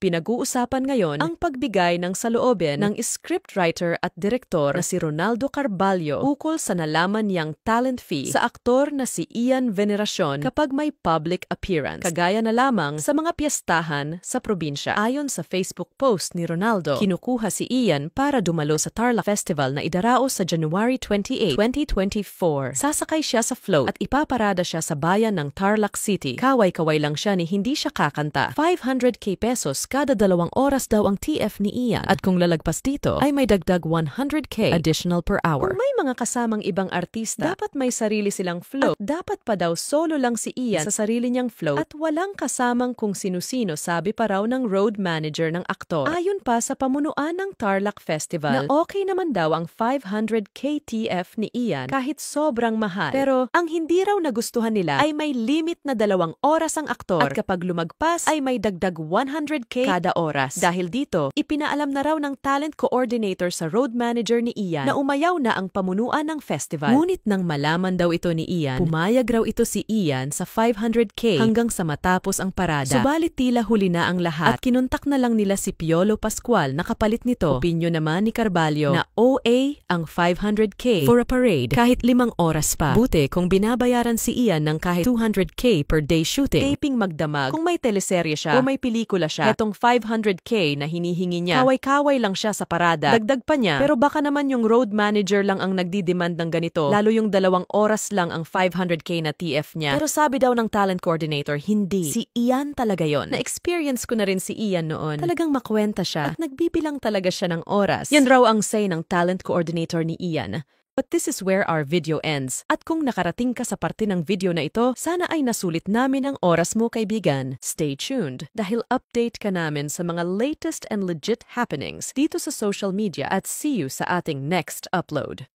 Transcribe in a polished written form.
Pinag-uusapan ngayon ang pagbigay ng saloobin ng scriptwriter at direktor na si Ronaldo Carballo ukol sa nalaman niyang talent fee sa aktor na si Ian Veneracion kapag may public appearance, kagaya na lamang sa mga piyestahan sa probinsya. Ayon sa Facebook post ni Ronaldo, kinukuha si Ian para dumalo sa Tarlac Festival na idaraos sa January 28, 2024. Sasakay siya sa float at ipaparada siya sa bayan ng Tarlac City. Kaway-kaway lang siya ni hindi siya kakanta. 500k pesos kada 2 oras daw ang TF ni Ian. At kung lalagpas dito, ay may dagdag 100k additional per hour. Kung may mga kasamang ibang artista, dapat may sarili silang float. At dapat pa daw solo lang si Ian sa sarili niyang float at walang kasamang kung sino-sino, sabi pa raw ng road manager ng aktor. Ayon pa sa pamunuan ng Tarlac Festival, na okay naman daw ang 500k TF ni Ian kahit sobrang mahal. Pero ang hindi raw nagustuhan nila ay may limit na 2 oras ang aktor at kapag lumagpas ay may dagdag 100k kada oras. Dahil dito, ipinaalam na raw ng talent coordinator sa road manager ni Ian na umayaw na ang pamunuan ng festival. Ngunit nang malaman daw ito ni Ian, pumayag raw ito si Ian sa 500k hanggang sa matapos ang parada. Subalit tila huli na ang lahat at kinontak na lang nila si Piolo Pascual na kapalit nito. Opinyon naman ni Carballo na OA ang 500k for a parade kahit 5 oras pa. Buti kung binabayaran si Ian ng kahit 200k per day shooting, taping magdamag, kung may teleserye siya o may pelikula siya, etong 500k na hinihingi niya, kaway-kaway lang siya sa parada. Dagdag pa niya, pero baka naman yung road manager lang ang nagdidemand ng ganito, lalo yung 2 oras lang ang 500k na TF niya. Pero sabi daw ng talent coordinator, hindi. Si Ian talaga yon. Na-experience ko na rin si Ian noon. Talagang makwenta siya at nagbibilang talaga siya ng oras. Yan raw ang say ng talent coordinator ni Ian. But this is where our video ends. At kung nakarating ka sa parte ng video na ito, sana ay nasulit namin ang oras mo, kaibigan. Stay tuned dahil update ka namin sa mga latest and legit happenings dito sa social media at see you sa ating next upload.